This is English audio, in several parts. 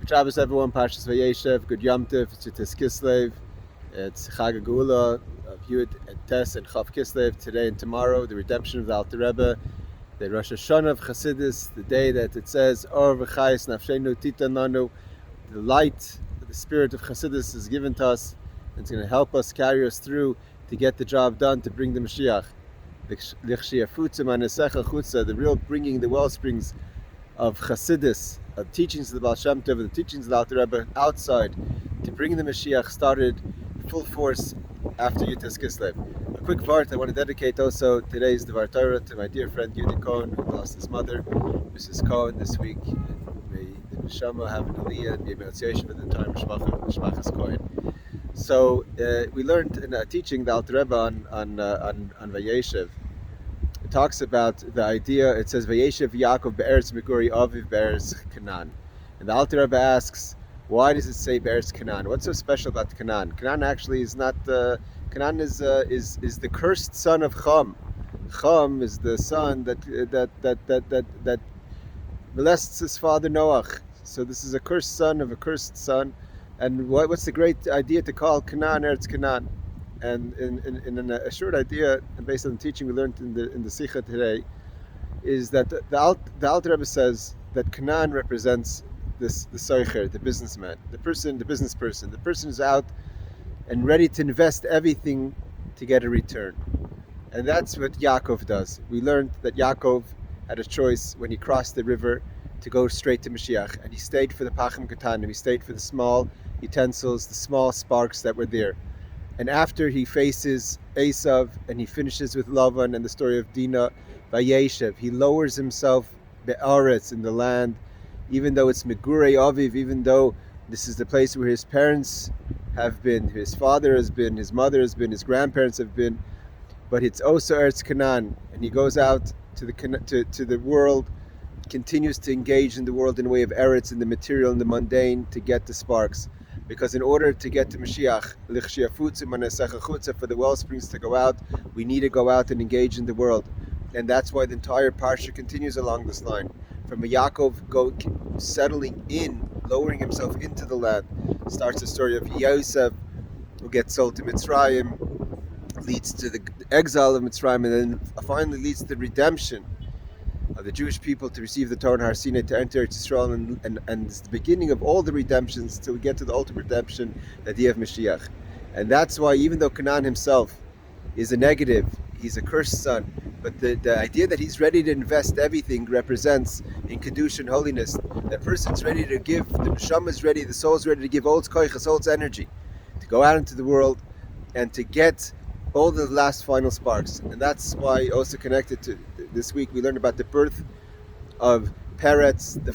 Shabbos, everyone. Parshas Vayeshev. Good Yom Tov. It's Kislev. It's Chag Geula of Yud and Tes and Chav Kislev today and tomorrow. The redemption of the Alter Rebbe, the Rosh Hashanah of Chassidus, the day that it says Or v'chayis nafshenu titan lanu. The light, the spirit of Chassidus is given to us. And it's going to help us, carry us through to get the job done, to bring the Moshiach. The real bringing the well springs of Chassidus, of teachings of the Baal Shem Tov, the teachings of the Alter Rebbe outside, to bring the Moshiach started full force after Yutas Kislev. A quick vart I want to dedicate also today's Dvar Torah to my dear friend Yudi Cohen, who lost his mother, Mrs. Cohen, this week. And may the Neshama have an aliyah and be a association with the entire Mishpachas Cohen. So we learned in a teaching the Alter Rebbe on Vayeshev. It talks about the idea. It says Vayeshev Yaakov be'eretz Meguri Aviv be'eretz Canaan, and the Alter Rebbe asks, why does it say be'eretz Canaan? What's so special about Canaan? Canaan actually is not. Canaan is the cursed son of Cham. Cham is the son that molests his father Noach. So this is a cursed son of a cursed son. And what's the great idea to call Canaan Eretz Canaan? And in a short idea, and based on the teaching we learned in the Sikha today, is that the Alter Rebbe says that Canaan represents the soicher, the businessman, the business person. The person is out and ready to invest everything to get a return. And that's what Yaakov does. We learned that Yaakov had a choice when he crossed the river to go straight to Moshiach, and he stayed for the Pachim Katanim, he stayed for the small utensils, the small sparks that were there. And after he faces Esav and he finishes with Lavan and the story of Dinah, Vayeshev, he lowers himself be'aretz, in the land, even though it's Megurei Aviv, even though this is the place where his parents have been, his father has been, his mother has been, his grandparents have been, but it's also Eretz Canaan, and he goes out to the world, continues to engage in the world in the way of Eretz, in the material, in the mundane, to get the sparks. Because in order to get to Moshiach, for the well springs to go out, we need to go out and engage in the world. And that's why the entire parsha continues along this line. From Yaakov settling in, lowering himself into the land, starts the story of Vayeshev, who gets sold to Mitzrayim, leads to the exile of Mitzrayim, and then finally leads to the redemption of the Jewish people to receive the Torah and Har Sinai, to enter Israel, and it's the beginning of all the redemptions till we get to the ultimate redemption, the day of Moshiach. And that's why, even though Canaan himself is a negative, he's a cursed son, but the idea that he's ready to invest everything represents in Kedusha and holiness. That person's ready to give, the Neshama is ready, the soul is ready to give all its koichas, all its energy, to go out into the world and to get all the last final sparks. And that's why, also connected to this week, we learned about the birth of Peretz, the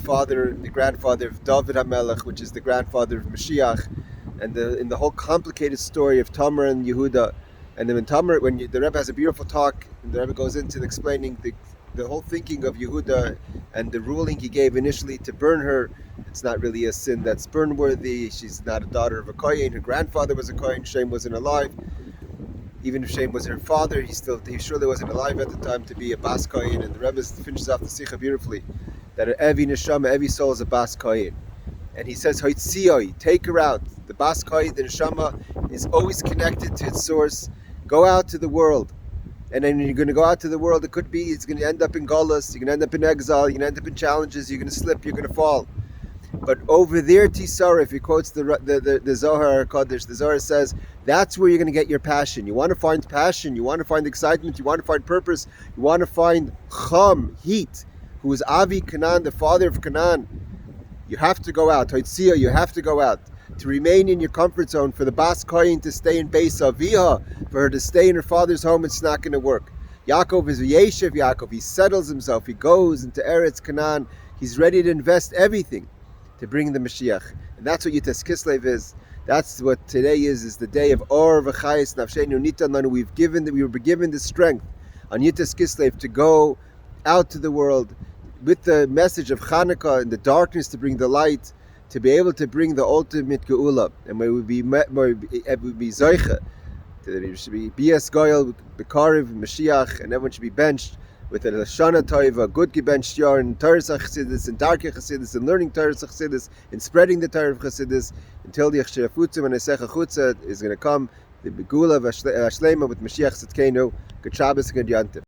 grandfather of David HaMelech, which is the grandfather of Moshiach, and in the whole complicated story of Tamar and Yehuda. And then the Rebbe has a beautiful talk, and the Rebbe goes into explaining the whole thinking of Yehuda and the ruling he gave initially to burn her. It's not really a sin that's burn-worthy. She's not a daughter of a Kohen. Her grandfather was a Kohen. Shem wasn't alive. Even if Shem was her father, he surely wasn't alive at the time to be a Bas Kohen. And the Rebbe finishes off the Sikha beautifully, that every neshama, every soul is a Bas Kohen. And he says, Hoitziyoi, take her out. The Bas Kohen, the neshama, is always connected to its source. Go out to the world. And then you're going to go out to the world, it could be, it's going to end up in Golas, you're going to end up in exile, you're going to end up in challenges, you're going to slip, you're going to fall. But over there, Tisara, if he quotes the Zohar Kodesh, the Zohar says, that's where you're going to get your passion. You want to find passion, you want to find excitement, you want to find purpose, you want to find Cham, heat, who is Avi Canaan, the father of Canaan. You have to go out. Hoitzia, you have to go out. To remain in your comfort zone, for the Bas Kohen to stay in Beis Aviha, for her to stay in her father's home, it's not going to work. Yaakov is Vayeshev Yaakov. He settles himself. He goes into Eretz Canaan. He's ready to invest everything to bring the Mashiach. And that's what Yutas Kislev is. That's what today is the day of Or v'chayis nafshenu nitan lanu. We were given the strength on Yutas Kislev to go out to the world with the message of Chanukah in the darkness, to bring the light, to be able to bring the ultimate geula. And we would be zoicha. There should be Bias Goyal, Bekariv, Moshiach, and everyone should be benched with a Lashana Toiva, good gebenched yarn, in Torah Chassidus, in Darkei Chassidus, in learning Torah Chassidus, in spreading the Torah of Chassidus, until the Yechshefutzim and Esecha Chutza is going to come, the Begula Vashlema with Moshiach Tzidkenu. Good Shabbos and good Yantiv.